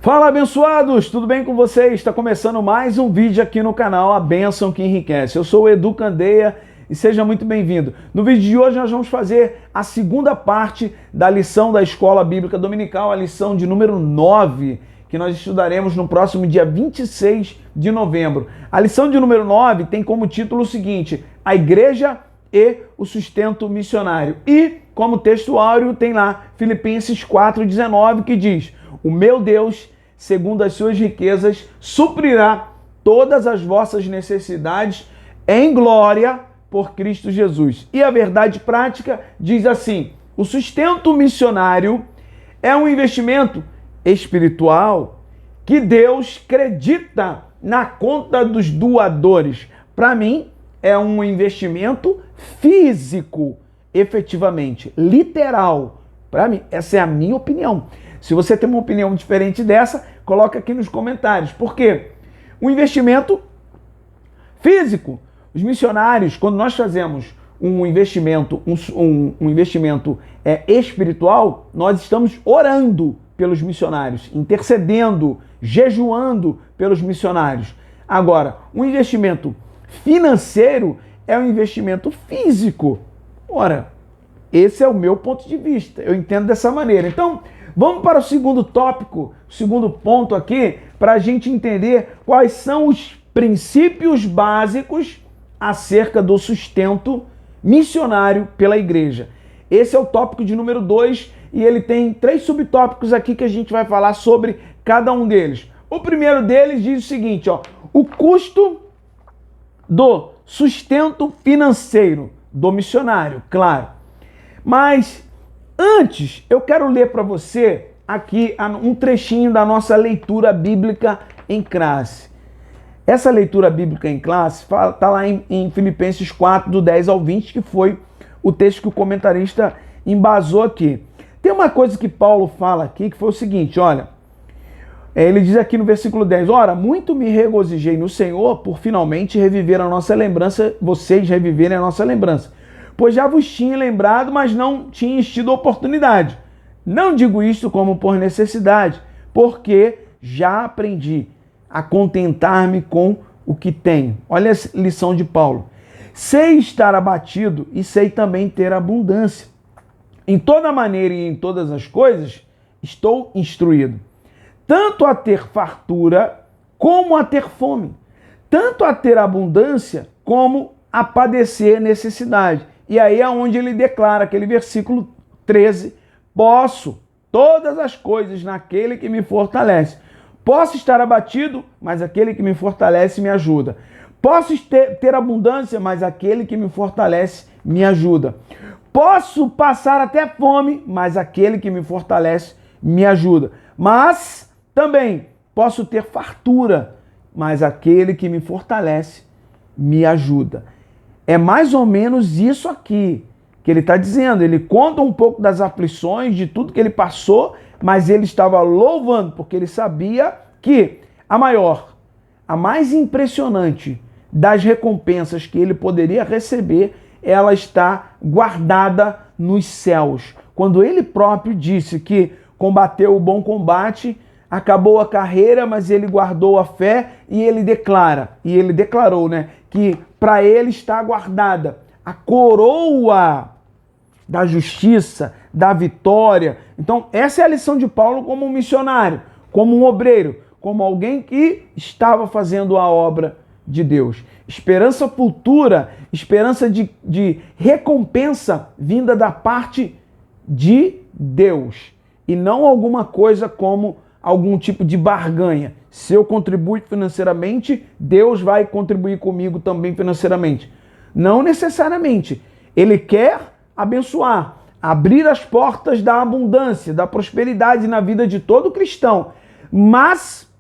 Fala, abençoados! Tudo bem com vocês? Está começando mais um vídeo aqui no canal A Bênção que Enriquece. Eu sou o Edu Candeia e seja muito bem-vindo. No vídeo de hoje nós vamos fazer a segunda parte da lição da Escola Bíblica Dominical, a lição de número 9, que nós estudaremos no próximo dia 26 de novembro. A lição de número 9 tem como título o seguinte: a Igreja e o Sustento Missionário. E, como texto áureo, tem lá Filipenses 4,19, que diz: o meu Deus, segundo as suas riquezas, suprirá todas as vossas necessidades em glória por Cristo Jesus. E a verdade prática diz assim: o sustento missionário é um investimento espiritual que Deus acredita na conta dos doadores. Para mim, é um investimento físico, efetivamente, literal. Para mim, essa é a minha opinião. Se você tem uma opinião diferente dessa, coloca aqui nos comentários. Por quê? Um investimento físico. Os missionários, quando nós fazemos um investimento, espiritual, nós estamos orando pelos missionários, intercedendo, jejuando pelos missionários. Agora, um investimento financeiro é um investimento físico. Ora, esse é o meu ponto de vista. Eu entendo dessa maneira. Então, vamos para o segundo tópico, o segundo ponto aqui, para a gente entender quais são os princípios básicos acerca do sustento missionário pela igreja. Esse é o tópico de número 2 e ele tem 3 subtópicos aqui que a gente vai falar sobre cada um deles. O primeiro deles diz o seguinte, ó: o custo do sustento financeiro do missionário, claro. Mas antes, eu quero ler para você aqui um trechinho da nossa leitura bíblica em classe. Essa leitura bíblica em classe está lá em Filipenses 4, do 10 ao 20, que foi o texto que o comentarista embasou aqui. Tem uma coisa que Paulo fala aqui, que foi o seguinte, olha, ele diz aqui no versículo 10, ora, muito me regozijei no Senhor por finalmente reviver a nossa lembrança, vocês reviverem a nossa lembrança, pois já vos tinha lembrado, mas não tinhas tido oportunidade. Não digo isto como por necessidade, porque já aprendi a contentar-me com o que tenho. Olha a lição de Paulo. Sei estar abatido e sei também ter abundância. Em toda maneira e em todas as coisas estou instruído, tanto a ter fartura como a ter fome, tanto a ter abundância como a padecer necessidade. E aí é onde ele declara, aquele versículo 13, posso todas as coisas naquele que me fortalece. Posso estar abatido, mas aquele que me fortalece me ajuda. Posso ter abundância, mas aquele que me fortalece me ajuda. Posso passar até fome, mas aquele que me fortalece me ajuda. Mas também posso ter fartura, mas aquele que me fortalece me ajuda. É mais ou menos isso aqui que ele está dizendo. Ele conta um pouco das aflições, de tudo que ele passou, mas ele estava louvando, porque ele sabia que a maior, a mais impressionante das recompensas que ele poderia receber, ela está guardada nos céus. Quando ele próprio disse que combateu o bom combate, acabou a carreira, mas ele guardou a fé, e ele declarou, que para ele está guardada a coroa da justiça, da vitória. Então, essa é a lição de Paulo como um missionário, como um obreiro, como alguém que estava fazendo a obra de Deus. Esperança futura, esperança de recompensa vinda da parte de Deus. E não alguma coisa como algum tipo de barganha. Se eu contribuo financeiramente, Deus vai contribuir comigo também financeiramente. Não necessariamente. Ele quer abençoar, abrir as portas da abundância, da prosperidade na vida de todo cristão. Mas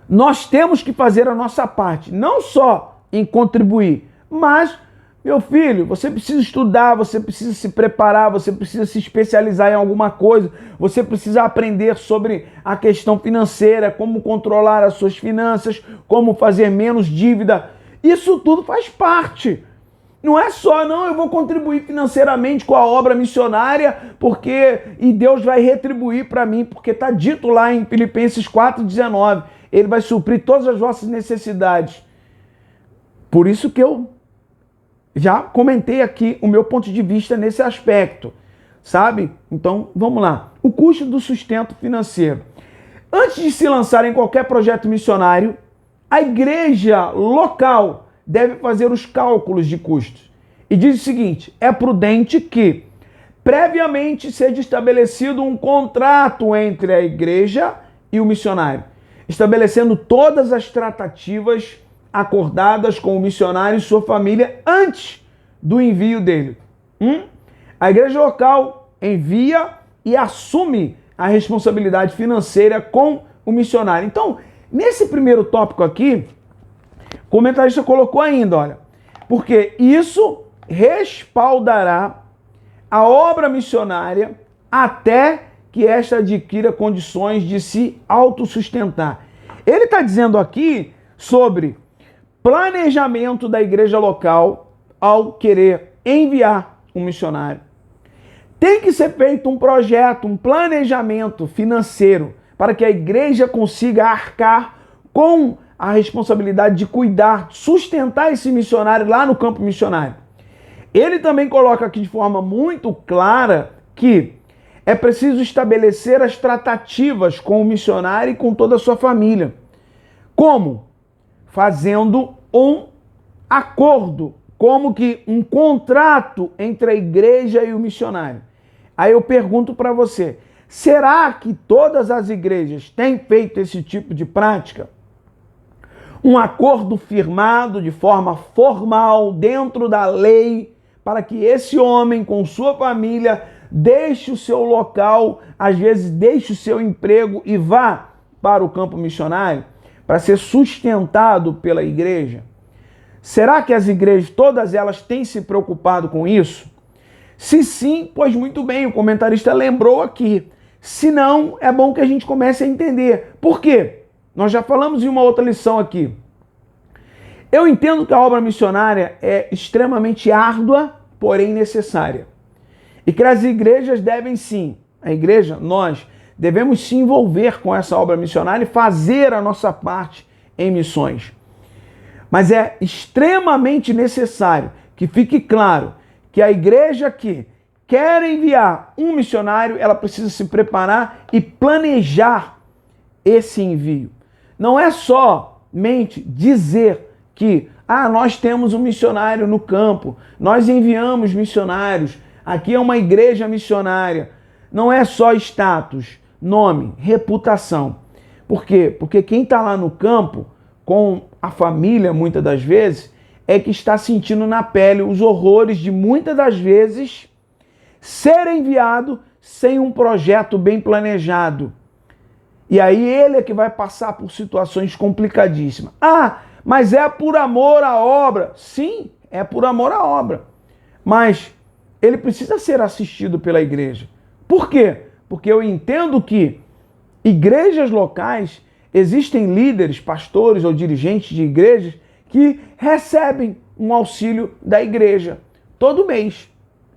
nós temos que fazer a nossa parte, não só em contribuir, mas, meu filho, você precisa estudar, você precisa se preparar, você precisa se especializar em alguma coisa, você precisa aprender sobre a questão financeira, como controlar as suas finanças, como fazer menos dívida. Isso tudo faz parte. Não é só, não, eu vou contribuir financeiramente com a obra missionária e Deus vai retribuir para mim, porque está dito lá em Filipenses 4,19, Ele vai suprir todas as vossas necessidades. Por isso que eu já comentei aqui o meu ponto de vista nesse aspecto, sabe? Então, vamos lá. O custo do sustento financeiro. Antes de se lançar em qualquer projeto missionário, a igreja local deve fazer os cálculos de custos. E diz o seguinte: é prudente que previamente seja estabelecido um contrato entre a igreja e o missionário, estabelecendo todas as tratativas acordadas com o missionário e sua família antes do envio dele. A igreja local envia e assume a responsabilidade financeira com o missionário. Então, nesse primeiro tópico aqui, o comentarista colocou ainda, olha, porque isso respaldará a obra missionária até que esta adquira condições de se autossustentar. Ele está dizendo aqui sobre planejamento da igreja local ao querer enviar um missionário. Tem que ser feito um projeto, um planejamento financeiro para que a igreja consiga arcar com a responsabilidade de cuidar, sustentar esse missionário lá no campo missionário. Ele também coloca aqui de forma muito clara que é preciso estabelecer as tratativas com o missionário e com toda a sua família. Como? Fazendo um acordo, como que um contrato entre a igreja e o missionário. Aí eu pergunto para você, será que todas as igrejas têm feito esse tipo de prática? Um acordo firmado de forma formal, dentro da lei, para que esse homem com sua família deixe o seu local, às vezes deixe o seu emprego e vá para o campo missionário, para ser sustentado pela igreja? Será que as igrejas, todas elas, têm se preocupado com isso? Se sim, pois muito bem, o comentarista lembrou aqui. Se não, é bom que a gente comece a entender. Por quê? Nós já falamos em uma outra lição aqui. Eu entendo que a obra missionária é extremamente árdua, porém necessária. E que as igrejas devem sim, a igreja, nós, devemos se envolver com essa obra missionária e fazer a nossa parte em missões. Mas é extremamente necessário que fique claro que a igreja que quer enviar um missionário, ela precisa se preparar e planejar esse envio. Não é somente dizer que nós temos um missionário no campo, nós enviamos missionários, aqui é uma igreja missionária. Não é só status, nome, reputação. Por quê? Porque quem está lá no campo, com a família, muitas das vezes, é que está sentindo na pele os horrores de, muitas das vezes, ser enviado sem um projeto bem planejado. E aí ele é que vai passar por situações complicadíssimas. Mas é por amor à obra. Sim, é por amor à obra. Mas ele precisa ser assistido pela igreja. Por quê? Porque eu entendo que igrejas locais, existem líderes, pastores ou dirigentes de igrejas que recebem um auxílio da igreja todo mês.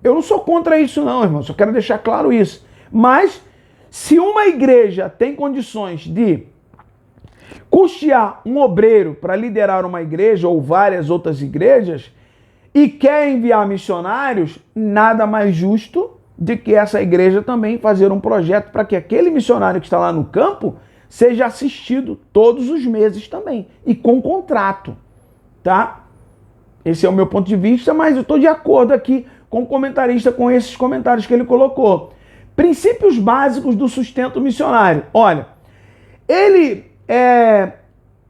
Eu não sou contra isso não, irmão, só quero deixar claro isso. Mas se uma igreja tem condições de custear um obreiro para liderar uma igreja ou várias outras igrejas e quer enviar missionários, nada mais justo de que essa igreja também fazer um projeto para que aquele missionário que está lá no campo seja assistido todos os meses também e com contrato, tá? Esse é o meu ponto de vista, mas eu estou de acordo aqui com o comentarista, com esses comentários que ele colocou. Princípios básicos do sustento missionário. Olha, ele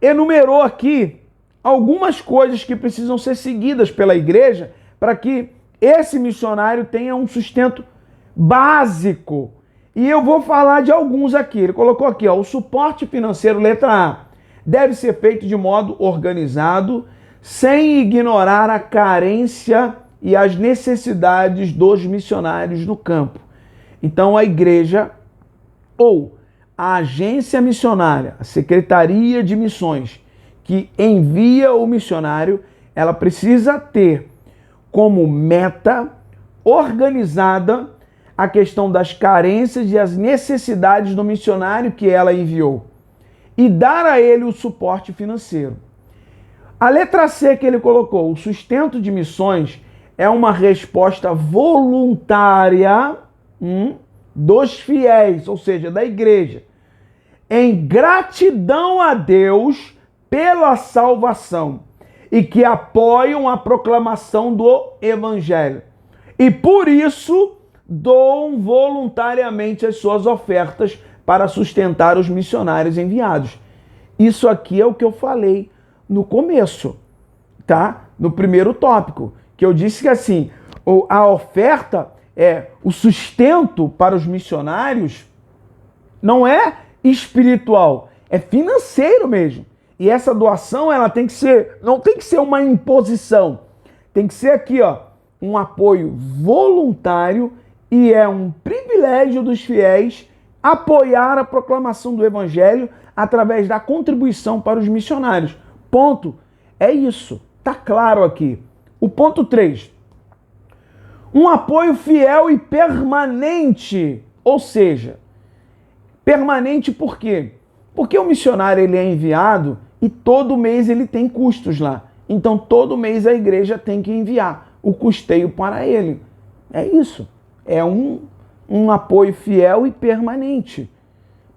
enumerou aqui algumas coisas que precisam ser seguidas pela igreja para que esse missionário tenha um sustento básico. E eu vou falar de alguns aqui. Ele colocou aqui, o suporte financeiro, letra A, deve ser feito de modo organizado, sem ignorar a carência e as necessidades dos missionários no campo. Então a igreja ou a agência missionária, a Secretaria de Missões, que envia o missionário, ela precisa ter como meta organizada a questão das carências e as necessidades do missionário que ela enviou e dar a ele o suporte financeiro. A letra C que ele colocou, o sustento de missões, é uma resposta voluntária dos fiéis, ou seja, da igreja, em gratidão a Deus pela salvação e que apoiam a proclamação do evangelho. E por isso doam voluntariamente as suas ofertas para sustentar os missionários enviados. Isso aqui é o que eu falei no começo, tá? No primeiro tópico, que eu disse que assim, a oferta o sustento para os missionários não é espiritual, é financeiro mesmo. E essa doação, ela tem que ser, não tem que ser uma imposição, tem que ser aqui, ó, um apoio voluntário, e é um privilégio dos fiéis apoiar a proclamação do evangelho através da contribuição para os missionários. Ponto. É isso. Tá claro aqui. O ponto 3. Um apoio fiel e permanente. Ou seja, permanente por quê? Porque o missionário ele é enviado e todo mês ele tem custos lá. Então todo mês a igreja tem que enviar o custeio para ele. É isso. É um apoio fiel e permanente.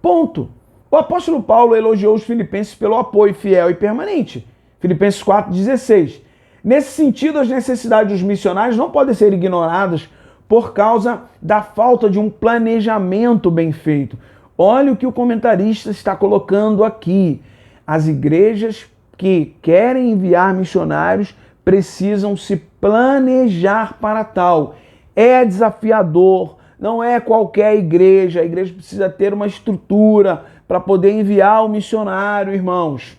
Ponto. O apóstolo Paulo elogiou os filipenses pelo apoio fiel e permanente. Filipenses 4,16. Nesse sentido, as necessidades dos missionários não podem ser ignoradas por causa da falta de um planejamento bem feito. Olha o que o comentarista está colocando aqui. As igrejas que querem enviar missionários precisam se planejar para tal. É desafiador, não é qualquer igreja. A igreja precisa ter uma estrutura para poder enviar o missionário, irmãos.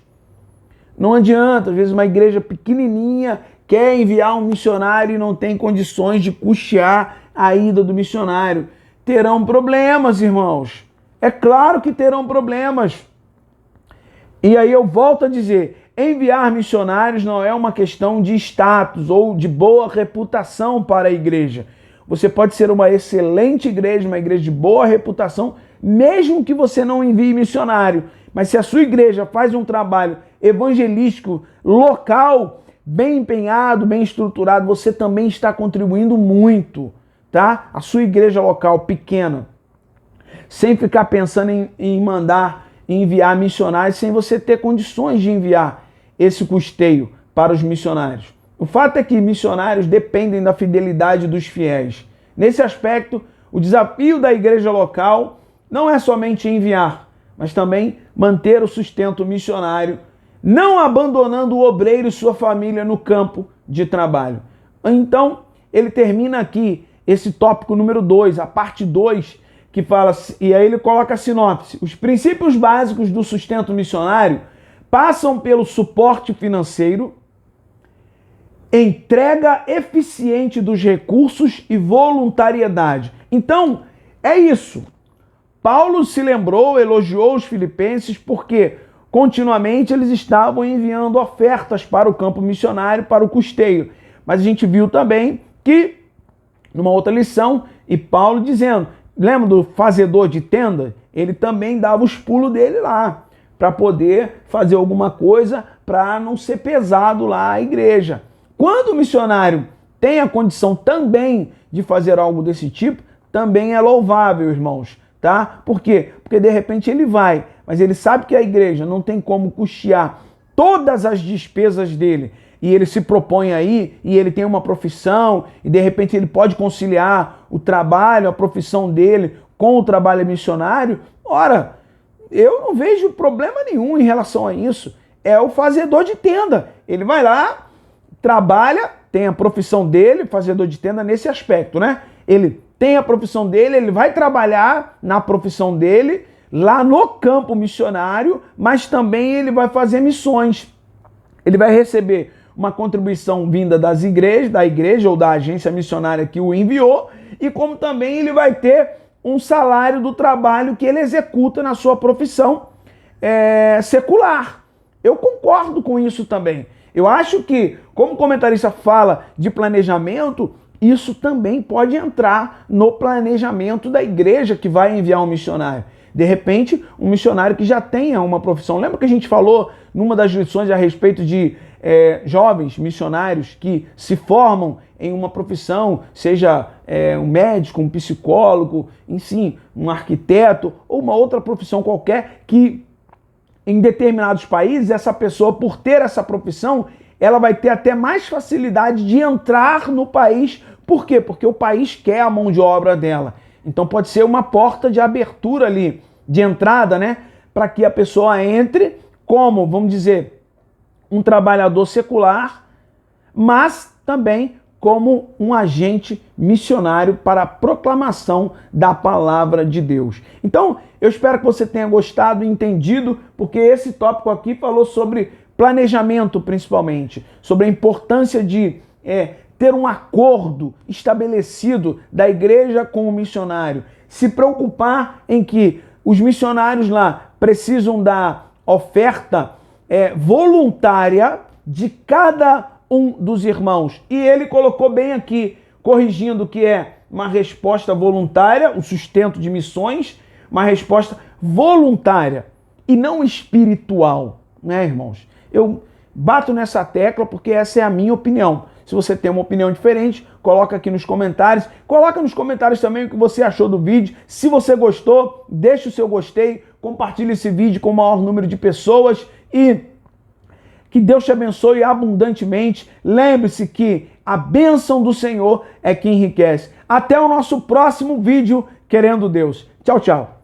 Não adianta, às vezes uma igreja pequenininha quer enviar um missionário e não tem condições de custear a ida do missionário. Terão problemas, irmãos. É claro que terão problemas. E aí eu volto a dizer, enviar missionários não é uma questão de status ou de boa reputação para a igreja. Você pode ser uma excelente igreja, uma igreja de boa reputação, mesmo que você não envie missionário. Mas se a sua igreja faz um trabalho evangelístico local, bem empenhado, bem estruturado, você também está contribuindo muito, tá? A sua igreja local pequena, sem ficar pensando em enviar missionários, sem você ter condições de enviar esse custeio para os missionários. O fato é que missionários dependem da fidelidade dos fiéis. Nesse aspecto, o desafio da igreja local não é somente enviar, mas também manter o sustento missionário, não abandonando o obreiro e sua família no campo de trabalho. Então, ele termina aqui esse tópico número 2, a parte 2, que fala, e aí ele coloca a sinopse. Os princípios básicos do sustento missionário passam pelo suporte financeiro, entrega eficiente dos recursos e voluntariedade. Então, é isso. Paulo se lembrou, elogiou os filipenses porque continuamente eles estavam enviando ofertas para o campo missionário, para o custeio. Mas a gente viu também que, numa outra lição, e Paulo dizendo, lembra do fazedor de tenda? Ele também dava os pulos dele lá, para poder fazer alguma coisa para não ser pesado lá a igreja. Quando o missionário tem a condição também de fazer algo desse tipo, também é louvável, irmãos, tá? Por quê? Porque de repente ele vai, mas ele sabe que a igreja não tem como custear todas as despesas dele, e ele se propõe aí, e ele tem uma profissão, e de repente ele pode conciliar o trabalho, a profissão dele com o trabalho missionário. Ora, eu não vejo problema nenhum em relação a isso. É o fazedor de tenda. Ele vai lá, trabalha, tem a profissão dele, fazedor de tenda nesse aspecto, né? Ele tem a profissão dele, ele vai trabalhar na profissão dele, lá no campo missionário, mas também ele vai fazer missões. Ele vai receber uma contribuição vinda das igrejas, da igreja ou da agência missionária que o enviou, e como também ele vai ter um salário do trabalho que ele executa na sua profissão secular. Eu concordo com isso também. Eu acho que, como o comentarista fala de planejamento, isso também pode entrar no planejamento da igreja que vai enviar um missionário. De repente, um missionário que já tenha uma profissão. Lembra que a gente falou numa das lições a respeito de jovens missionários que se formam em uma profissão, seja um médico, um psicólogo, enfim, um arquiteto ou uma outra profissão qualquer que em determinados países essa pessoa, por ter essa profissão, ela vai ter até mais facilidade de entrar no país. Por quê? Porque o país quer a mão de obra dela. Então pode ser uma porta de abertura ali, de entrada, né? Para que a pessoa entre como, vamos dizer, um trabalhador secular, mas também como um agente missionário para a proclamação da palavra de Deus. Então, eu espero que você tenha gostado e entendido, porque esse tópico aqui falou sobre planejamento, principalmente, sobre a importância de ter um acordo estabelecido da igreja com o missionário, se preocupar em que os missionários lá precisam da oferta voluntária de cada um dos irmãos. E ele colocou bem aqui, corrigindo que é uma resposta voluntária, o sustento de missões, uma resposta voluntária e não espiritual, né, irmãos? Eu bato nessa tecla porque essa é a minha opinião. Se você tem uma opinião diferente, coloca aqui nos comentários. Coloca nos comentários também o que você achou do vídeo. Se você gostou, deixa o seu gostei, compartilhe esse vídeo com o maior número de pessoas e que Deus te abençoe abundantemente. Lembre-se que a bênção do Senhor é que enriquece. Até o nosso próximo vídeo, querendo Deus. Tchau, tchau.